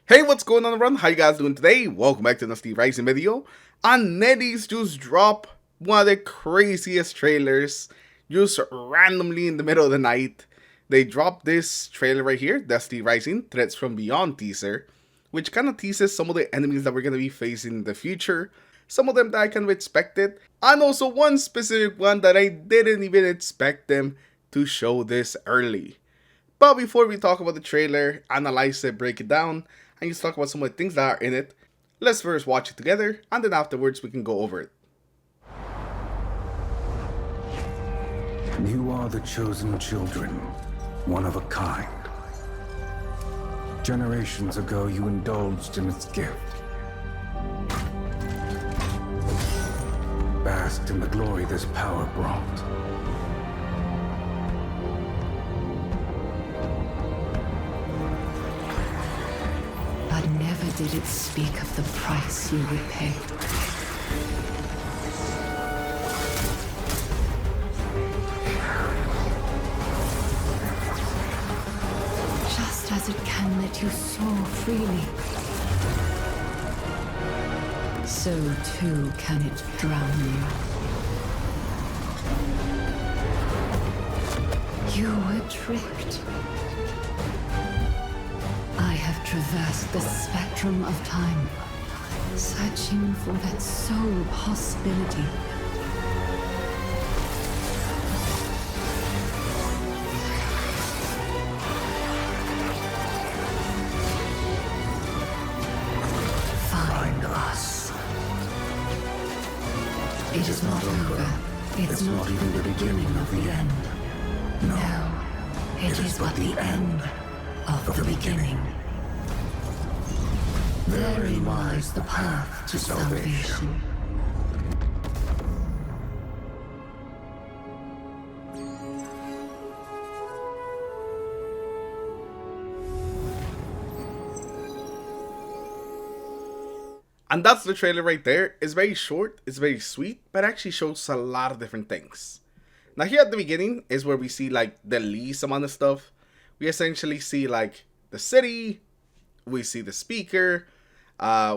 Hey, what's going on everyone? How you guys doing today? Welcome back to the Rising video. And NetEase just dropped one of the craziest trailers just randomly in the middle of the night. They dropped this trailer right here, Destiny Rising, Threats from Beyond teaser, which kind of teases some of the enemies that we're going to be facing in the future. Some of them that I kind of expected, and also one specific one that I didn't even expect them to show this early. But before we talk about the trailer, analyze it, break it down, and just talk about some of the things that are in it, let's first watch it together, and then afterwards we can go over it. You are the chosen children, one of a kind. Generations ago, you indulged in its gift. Basked in the glory this power brought. But never did it speak of the price you would pay. Just as it can let you soar freely, so too can it drown you. You were tricked. I have traversed the spectrum of time, searching for that sole possibility. Find us. It is not over. It's not even the beginning of the end. No, it is but the end of the beginning. Therein lies the path to salvation. And that's the trailer right there. It's very short, it's very sweet, but actually shows a lot of different things. Now here at the beginning is where we see like the least amount of stuff. We essentially see like the city, we see the speaker,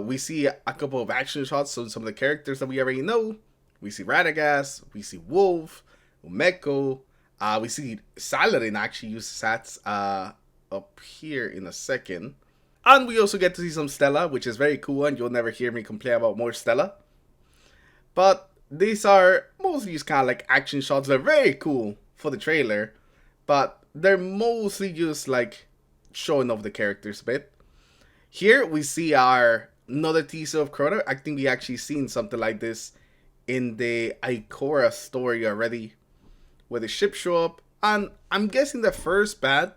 we see a couple of action shots of some of the characters that we already know. We see Radagast, we see Wolf, Umeko, we see Saladin actually use sats up here in a second. And we also get to see some Stella, which is very cool, and you'll never hear me complain about more Stella. But these are mostly just kind of like action shots. They're very cool for the trailer, but they're mostly just like showing off the characters a bit. Here we see another teaser of Crota. I think we actually seen something like this in the Ikora story already, where the ships show up, and I'm guessing the first bad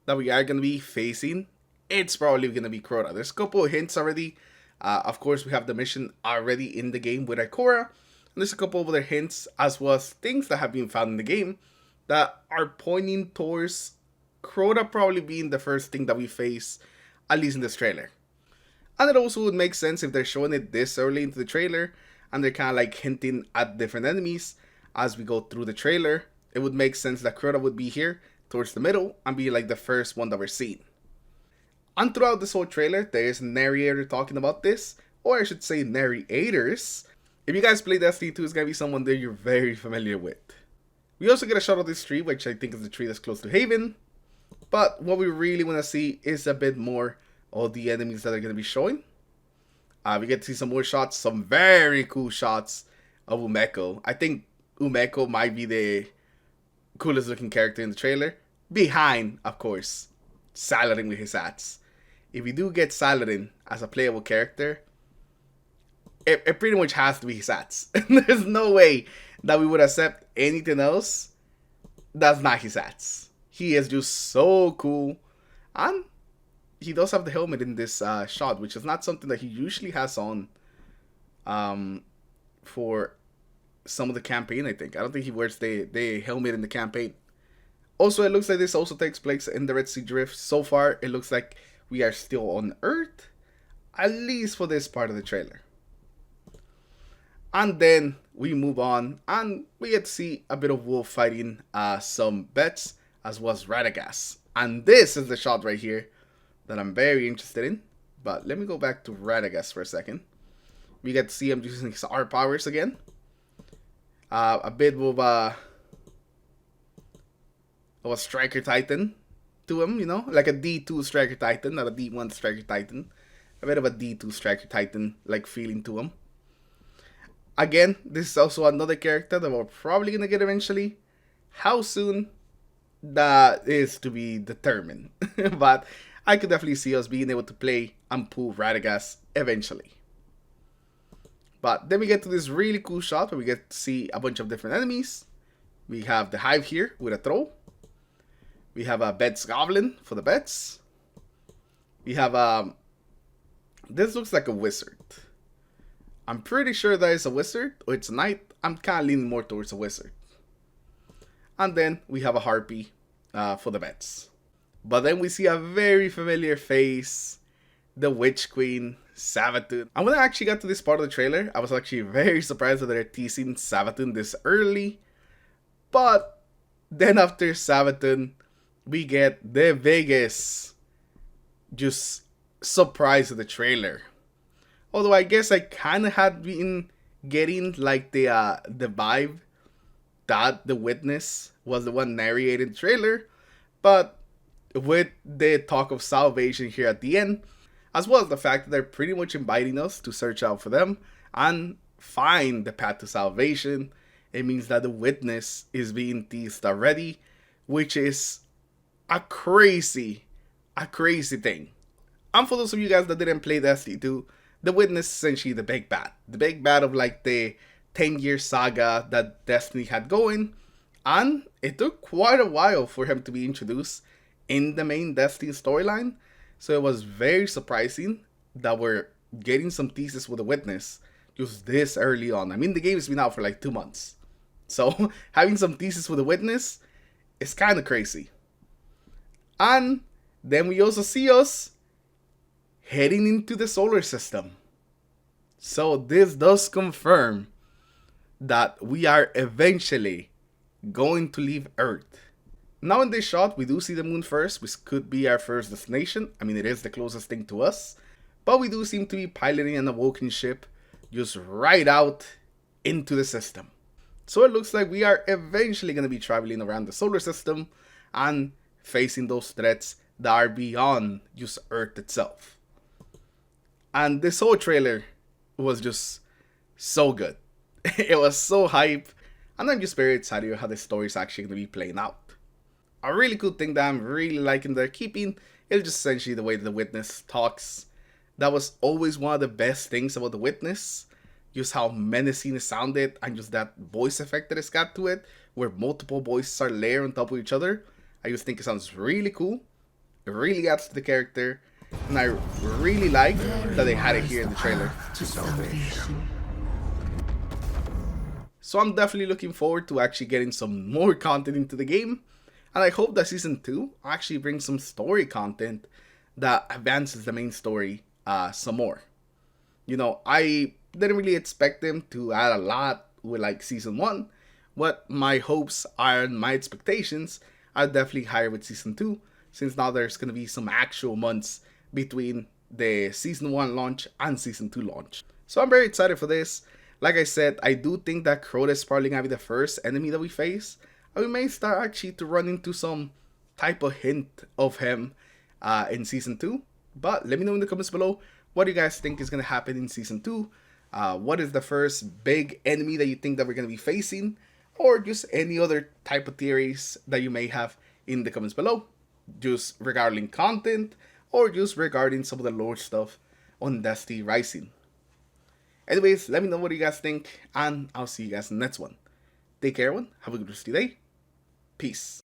that we are going to be facing, it's probably going to be Crota. There's a couple of hints already. Of course, we have the mission already in the game with Ikora, and there's a couple of other hints as well as things that have been found in the game that are pointing towards Crota probably being the first thing that we face, at least in this trailer. And it also would make sense if they're showing it this early into the trailer and they're kind of like hinting at different enemies as we go through the trailer. It would make sense that Crota would be here towards the middle and be like the first one that we're seeing. And throughout this whole trailer, there is a narrator talking about this, or I should say narrators. If you guys play Destiny 2, it's going to be someone that you're very familiar with. We also get a shot of this tree, which I think is the tree that's close to Haven. But what we really want to see is a bit more of the enemies that are going to be showing. We get to see some more shots, some very cool shots of Umeko. I think Umeko might be the coolest looking character in the trailer. Behind, of course, Saladin with his hats. If we do get Saladin as a playable character, it pretty much has to be his hats. There's no way that we would accept anything else that's not his hats. He is just so cool. And he does have the helmet in this shot, which is not something that he usually has on for some of the campaign, I think. I don't think he wears the helmet in the campaign. Also, it looks like this also takes place in the Red Sea Drift. So far, it looks like we are still on Earth, at least for this part of the trailer. And then we move on, and we get to see a bit of Wolf fighting some Bets, as well as Radagast. And this is the shot right here that I'm very interested in. But let me go back to Radagast for a second. We get to see him using his R powers again. A bit of a Striker Titan to him, you know? Like a D2 Striker Titan, not a D1 Striker Titan. A bit of a D2 Striker Titan like feeling to him. Again, this is also another character that we're probably going to get eventually. How soon? That is to be determined. But I could definitely see us being able to play and pull Radagast eventually. But then we get to this really cool shot where we get to see a bunch of different enemies. We have the Hive here with a throw. We have a Bet's Goblin for the bets. We have this looks like a wizard. I'm pretty sure that is a wizard or it's a knight. I'm kind of leaning more towards a wizard. And then we have a Harpy for the bets. But then we see a very familiar face. The Witch Queen, Savathun. And when I actually got to this part of the trailer, I was actually very surprised that they're teasing Savathun this early. But then after Savathun, we get the biggest just surprise of the trailer. Although I guess I kind of had been getting like the vibe that the Witness was the one narrating the trailer. But with the talk of salvation here at the end, as well as the fact that they're pretty much inviting us to search out for them and find the path to salvation, it means that the Witness is being teased already, which is a crazy thing. And for those of you guys that didn't play Destiny 2, the Witness is essentially the big bad. The big bad of like the 10-year saga that Destiny had going. And it took quite a while for him to be introduced in the main Destiny storyline. So it was very surprising that we're getting some teases with the Witness just this early on. I mean, the game has been out for like 2 months. So having some teases with the Witness is kind of crazy. And then we also see us heading into the solar system. So this does confirm that we are eventually going to leave Earth. Now in this shot, we do see the moon first, which could be our first destination. I mean, it is the closest thing to us. But we do seem to be piloting an awoken ship just right out into the system. So it looks like we are eventually going to be traveling around the solar system and facing those threats that are beyond just Earth itself. And this whole trailer was just so good. It was so hype. And I'm just very excited how the story is actually going to be playing out. A really cool thing that I'm really liking they're keeping is just essentially the way the Witness talks. That was always one of the best things about the Witness. Just how menacing it sounded and just that voice effect that it's got to it, where multiple voices are layered on top of each other. I just think it sounds really cool. It really adds to the character. And I really like that they had it here in the trailer. So I'm definitely looking forward to actually getting some more content into the game. And I hope that Season 2 actually brings some story content that advances the main story some more. You know, I didn't really expect them to add a lot with like Season 1. But my hopes and my expectations are definitely higher with Season 2. Since now there's going to be some actual months between the Season 1 launch and Season 2 launch. So I'm very excited for this. Like I said, I do think that Crota is probably going to be the first enemy that we face. And we may start actually to run into some type of hint of him in Season 2. But let me know in the comments below what do you guys think is going to happen in Season 2. What is the first big enemy that you think that we're going to be facing? Or just any other type of theories that you may have in the comments below. Just regarding content or just regarding some of the lore stuff on Destiny Rising. Anyways, let me know what you guys think and I'll see you guys in the next one. Take care, everyone. Have a good rest of your day. Peace.